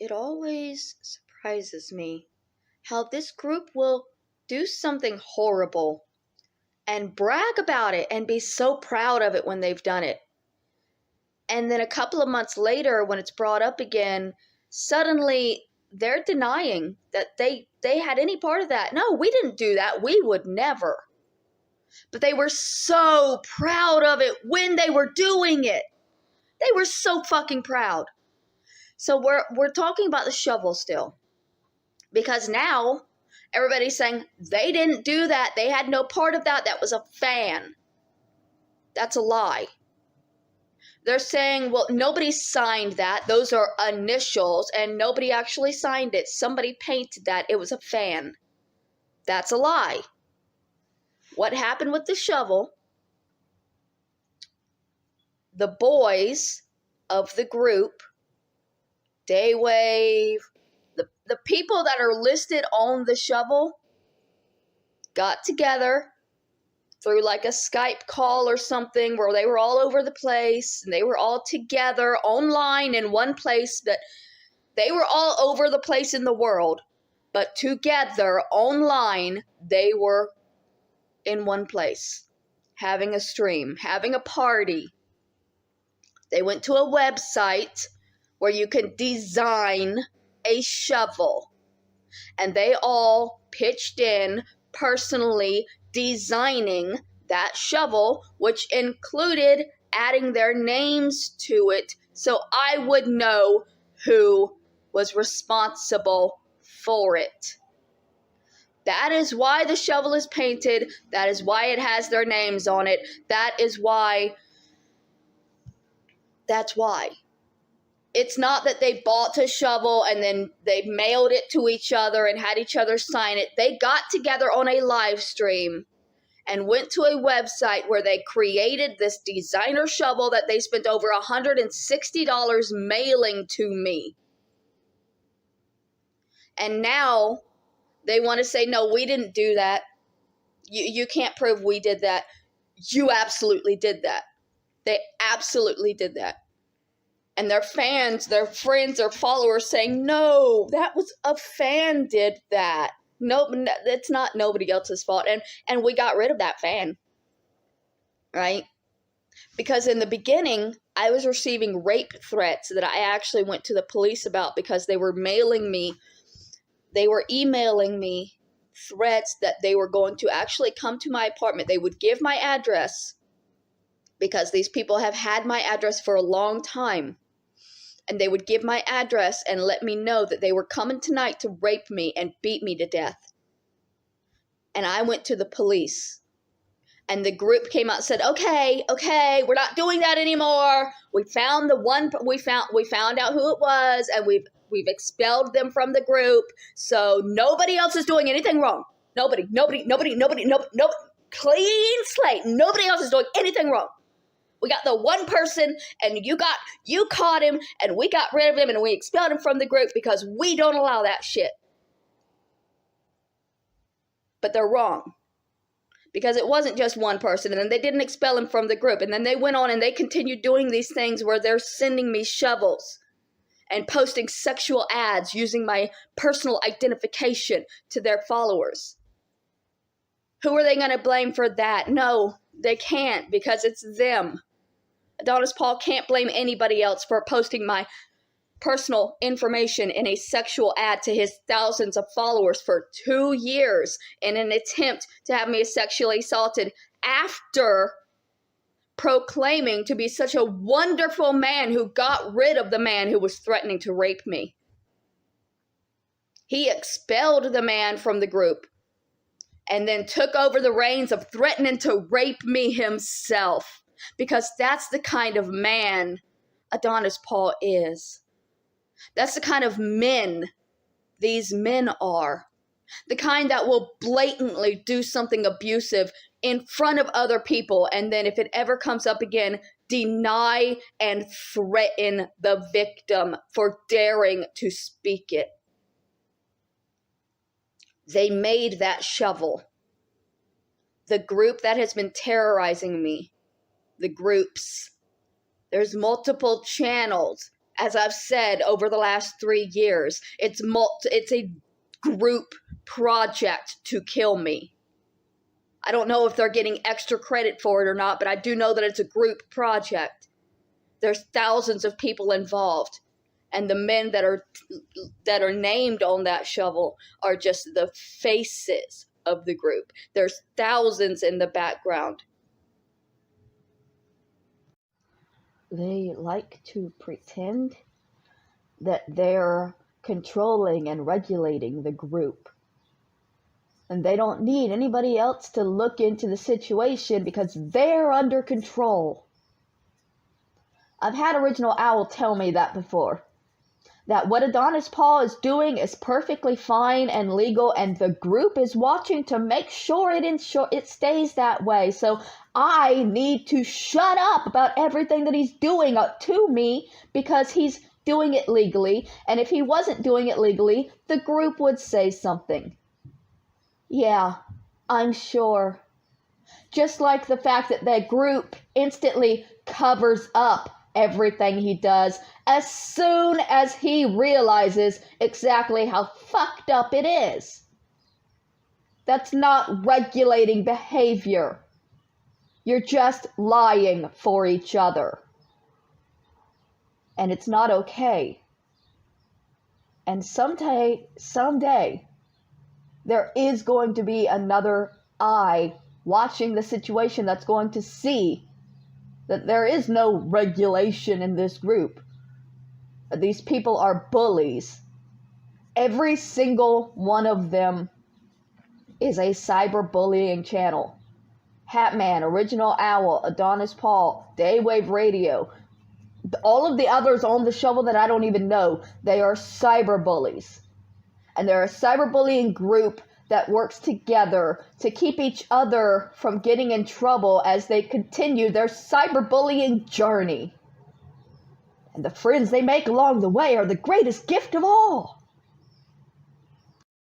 It always surprises me how this group will do something horrible and brag about it and be so proud of it when they've done it. And then a couple of months later, when it's brought up again, suddenly they're denying that they had any part of that. No, we didn't do that. We would never. But they were so proud of it when they were doing it. They were so fucking proud. So we're talking about the shovel still. Because now everybody's saying they didn't do that. They had no part of that. That was a fan. That's a lie. They're saying, well, nobody signed that. Those are initials, and nobody actually signed it. Somebody painted that. It was a fan. That's a lie. What happened with the shovel? The boys of the group, Daywave, the people that are listed on the shovel got together through like a Skype call or something where they were all over the place and they were all together online in one place, but they were all over the place in the world, but together online they were in one place, having a stream, having a party. They went to a website where you can design a shovel, and they all pitched in personally designing that shovel, which included adding their names to it so I would know who was responsible for it. That is why the shovel is painted. That is why it has their names on it. That's why. It's not that they bought a shovel and then they mailed it to each other and had each other sign it. They got together on a live stream and went to a website where they created this designer shovel that they spent over $160 mailing to me. And now they want to say, no, we didn't do that. You can't prove we did that. You absolutely did that. They absolutely did that. And their fans, their friends, their followers saying, no, that was a fan did that. No, it's not nobody else's fault. And we got rid of that fan, right? Because in the beginning, I was receiving rape threats that I actually went to the police about because they were emailing me threats that they were going to actually come to my apartment. They would give my address because these people have had my address for a long time. And they would give my address and let me know that they were coming tonight to rape me and beat me to death. And I went to the police. And the group came out and said, okay, we're not doing that anymore. We found we found out who it was, and we've expelled them from the group. So nobody else is doing anything wrong. Nobody. Clean slate. Nobody else is doing anything wrong. We got the one person, and you caught him, and we got rid of him, and we expelled him from the group because we don't allow that shit. But they're wrong. Because it wasn't just one person, and then they didn't expel him from the group. And then they went on and they continued doing these things where they're sending me shovels and posting sexual ads using my personal identification to their followers. Who are they going to blame for that? No, they can't, because it's them. Adonis Paul can't blame anybody else for posting my personal information in a sexual ad to his thousands of followers for 2 years in an attempt to have me sexually assaulted after proclaiming to be such a wonderful man who got rid of the man who was threatening to rape me. He expelled the man from the group and then took over the reins of threatening to rape me himself, because that's the kind of man Adonis Paul is. That's the kind of men these men are. The kind that will blatantly do something abusive in front of other people, and then if it ever comes up again, deny and threaten the victim for daring to speak it. They made that shovel. The group that has been terrorizing me. The groups. There's multiple channels As I've said over the last 3 years, it's a group project to kill me. I don't know if they're getting extra credit for it or not, but I do know that it's a group project. There's thousands of people involved, and the men that are named on that shovel are just the faces of the group. There's thousands in the background. They like to pretend that they're controlling and regulating the group. And they don't need anybody else to look into the situation because they're under control. I've had Original Owl tell me that before. That what Adonis Paul is doing is perfectly fine and legal, and the group is watching to make sure it stays that way. So I need to shut up about everything that he's doing to me because he's doing it legally. And if he wasn't doing it legally, the group would say something. Yeah, I'm sure. Just like the fact that the group instantly covers up everything he does as soon as he realizes exactly how fucked up it is. That's not regulating behavior. You're just lying for each other. And it's not okay. And someday, there is going to be another eye watching the situation that's going to see that there is no regulation in this group. These people are bullies. Every single one of them is a cyberbullying channel. Hatman, Original Owl, Adonis Paul, Daywave Radio, all of the others on the shovel that I don't even know, they are cyberbullies. And they're a cyberbullying group that works together to keep each other from getting in trouble as they continue their cyberbullying journey. And the friends they make along the way are the greatest gift of all.